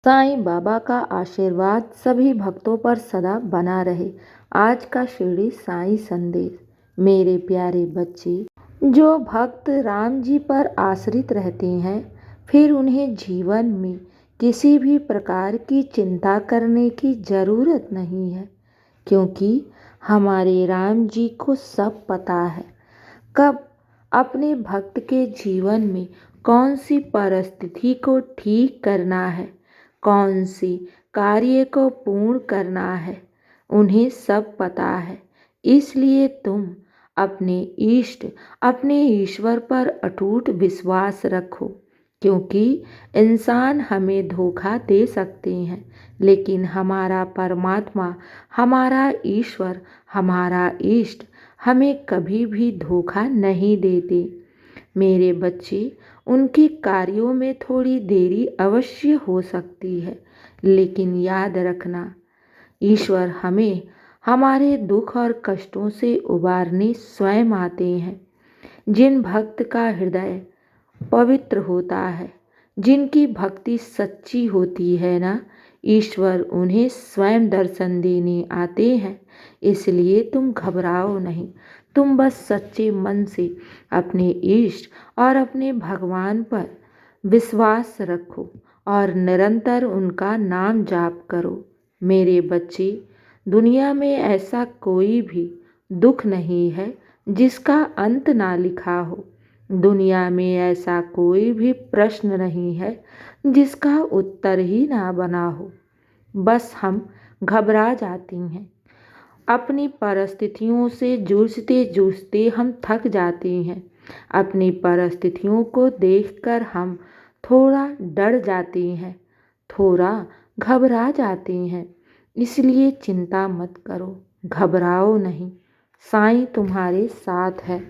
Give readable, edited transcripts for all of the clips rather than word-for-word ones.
साईं बाबा का आशीर्वाद सभी भक्तों पर सदा बना रहे। आज का शिरडी साईं संदेश। मेरे प्यारे बच्चे, जो भक्त राम जी पर आश्रित रहते हैं, फिर उन्हें जीवन में किसी भी प्रकार की चिंता करने की जरूरत नहीं है, क्योंकि हमारे राम जी को सब पता है कब अपने भक्त के जीवन में कौन सी परिस्थिति को ठीक करना है, कौन सी कार्य को पूर्ण करना है। उन्हें सब पता है। इसलिए तुम अपने इष्ट, अपने ईश्वर पर अटूट विश्वास रखो, क्योंकि इंसान हमें धोखा दे सकते हैं, लेकिन हमारा परमात्मा, हमारा ईश्वर, हमारा इष्ट हमें कभी भी धोखा नहीं देते। मेरे बच्चे, उनके कार्यों में थोड़ी देरी अवश्य हो सकती है, लेकिन याद रखना, ईश्वर हमें हमारे दुख और कष्टों से उबारने स्वयं आते हैं। जिन भक्त का हृदय पवित्र होता है, जिनकी भक्ति सच्ची होती है ना, ईश्वर उन्हें स्वयं दर्शन देने आते हैं। इसलिए तुम घबराओ नहीं, तुम बस सच्चे मन से अपने इष्ट और अपने भगवान पर विश्वास रखो और निरंतर उनका नाम जाप करो। मेरे बच्चे, दुनिया में ऐसा कोई भी दुख नहीं है जिसका अंत ना लिखा हो। दुनिया में ऐसा कोई भी प्रश्न नहीं है जिसका उत्तर ही ना बना हो। बस हम घबरा जाती हैं। अपनी परिस्थितियों से जूझते जूझते हम थक जाते हैं। अपनी परिस्थितियों को देखकर हम थोड़ा डर जाते हैं, थोड़ा घबरा जाते हैं। इसलिए चिंता मत करो, घबराओ नहीं। साईं तुम्हारे साथ है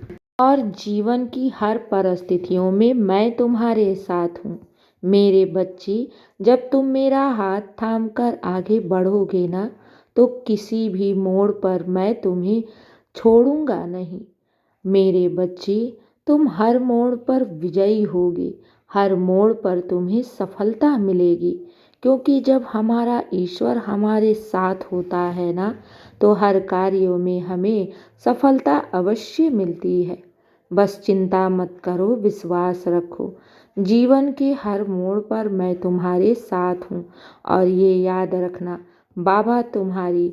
और जीवन की हर परिस्थितियों में मैं तुम्हारे साथ हूँ। मेरे बच्चे, जब तुम मेरा हाथ थामकर आगे बढ़ोगे ना, तो किसी भी मोड़ पर मैं तुम्हें छोड़ूंगा नहीं। मेरे बच्चे, तुम हर मोड़ पर विजयी होगे, हर मोड़ पर तुम्हें सफलता मिलेगी, क्योंकि जब हमारा ईश्वर हमारे साथ होता है ना, तो हर कार्यों में हमें सफलता अवश्य मिलती है। बस चिंता मत करो, विश्वास रखो। जीवन के हर मोड़ पर मैं तुम्हारे साथ हूँ, और ये याद रखना, बाबा तुम्हारी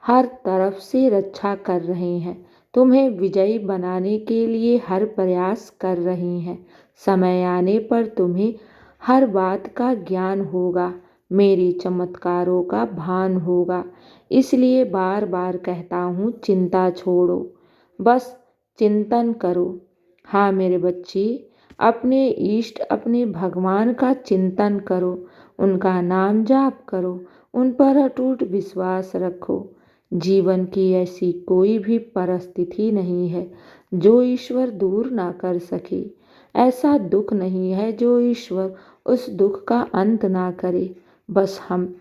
हर तरफ से रक्षा कर रहे हैं, तुम्हें विजयी बनाने के लिए हर प्रयास कर रहे हैं। समय आने पर तुम्हें हर बात का ज्ञान होगा, मेरे चमत्कारों का भान होगा। इसलिए बार बार कहता हूँ, चिंता छोड़ो, बस चिंतन करो। हाँ मेरे बच्चे, अपने इष्ट, अपने भगवान का चिंतन करो, उनका नाम जाप करो, उन पर अटूट विश्वास रखो। जीवन की ऐसी कोई भी परिस्थिति नहीं है जो ईश्वर दूर ना कर सके। ऐसा दुख नहीं है जो ईश्वर उस दुख का अंत ना करे। बस हम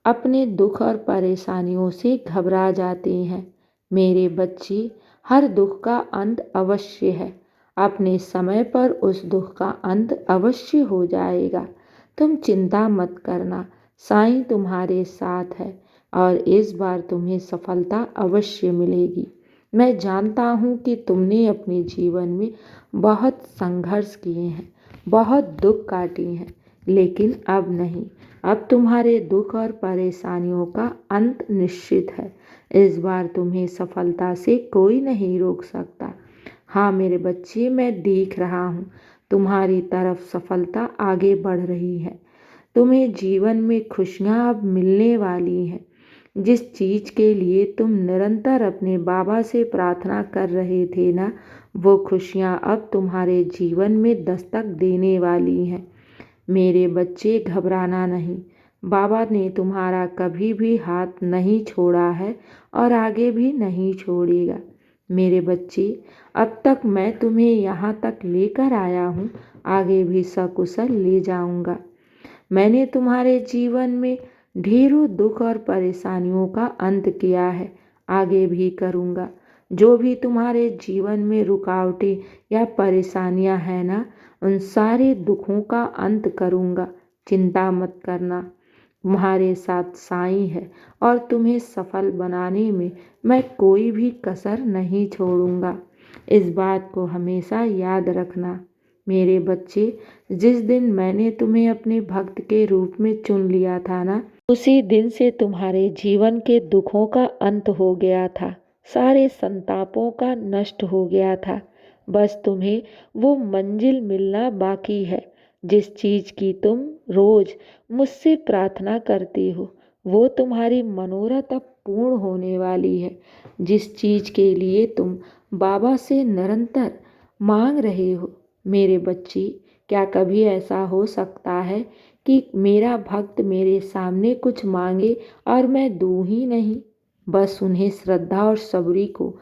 अपने दुख और परेशानियों से घबरा जाते हैं। मेरे बच्चे, हर दुख का अंत अवश्य है। अपने समय पर उस दुख का अंत अवश्य हो जाएगा। तुम चिंता मत करना, साईं तुम्हारे साथ है और इस बार तुम्हें सफलता अवश्य मिलेगी। मैं जानता हूँ कि तुमने अपने जीवन में बहुत संघर्ष किए हैं, बहुत दुख काटे हैं, लेकिन अब नहीं। अब तुम्हारे दुख और परेशानियों का अंत निश्चित है। इस बार तुम्हें सफलता से कोई नहीं रोक सकता। हाँ मेरे बच्चे, मैं देख रहा हूँ तुम्हारी तरफ सफलता आगे बढ़ रही है। तुम्हें जीवन में खुशियाँ अब मिलने वाली हैं। जिस चीज़ के लिए तुम निरंतर अपने बाबा से प्रार्थना कर रहे थे ना, वो खुशियाँ अब तुम्हारे जीवन में दस्तक देने वाली हैं। मेरे बच्चे, घबराना नहीं। बाबा ने तुम्हारा कभी भी हाथ नहीं छोड़ा है और आगे भी नहीं छोड़ेगा। मेरे बच्चे, अब तक मैं तुम्हें यहाँ तक लेकर आया हूँ, आगे भी सकुशल ले जाऊँगा। मैंने तुम्हारे जीवन में ढेरों दुख और परेशानियों का अंत किया है, आगे भी करूँगा। जो भी तुम्हारे जीवन में रुकावटें या परेशानियां हैं ना, उन सारे दुखों का अंत करूँगा। चिंता मत करना, तुम्हारे साथ साईं है और तुम्हें सफल बनाने में मैं कोई भी कसर नहीं छोड़ूंगा। इस बात को हमेशा याद रखना मेरे बच्चे। जिस दिन मैंने तुम्हें अपने भक्त के रूप में चुन लिया था ना, उसी दिन से तुम्हारे जीवन के दुखों का अंत हो गया था, सारे संतापों का नष्ट हो गया था। बस तुम्हें वो मंजिल मिलना बाकी है जिस चीज की तुम रोज मुझसे प्रार्थना करती हो। वो तुम्हारी मनोरथ अब पूर्ण होने वाली है। जिस चीज के लिए तुम बाबा से निरंतर मांग रहे हो मेरे बच्चे, क्या कभी ऐसा हो सकता है कि मेरा भक्त मेरे सामने कुछ मांगे और मैं दूं ही नहीं? बस उन्हें श्रद्धा और सबरी को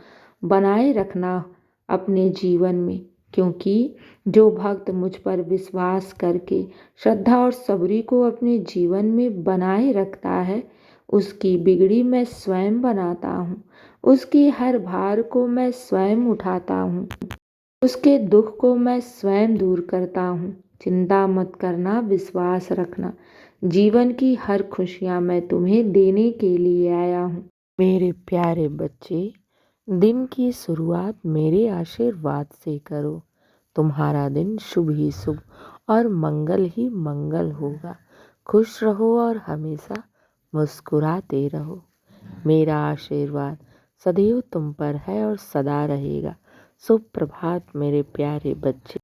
बनाए रखना अपने जीवन में, क्योंकि जो भक्त मुझ पर विश्वास करके श्रद्धा और सबरी को अपने जीवन में बनाए रखता है, उसकी बिगड़ी मैं स्वयं बनाता हूँ, उसकी हर भार को मैं स्वयं उठाता हूँ, उसके दुख को मैं स्वयं दूर करता हूँ। चिंता मत करना, विश्वास रखना, जीवन की हर खुशियाँ मैं तुम्हें देने के लिए आया हूँ। मेरे प्यारे बच्चे, दिन की शुरुआत मेरे आशीर्वाद से करो। तुम्हारा दिन शुभ ही शुभ और मंगल ही मंगल होगा। खुश रहो और हमेशा मुस्कुराते रहो। मेरा आशीर्वाद सदैव तुम पर है और सदा रहेगा। शुभ प्रभात मेरे प्यारे बच्चे।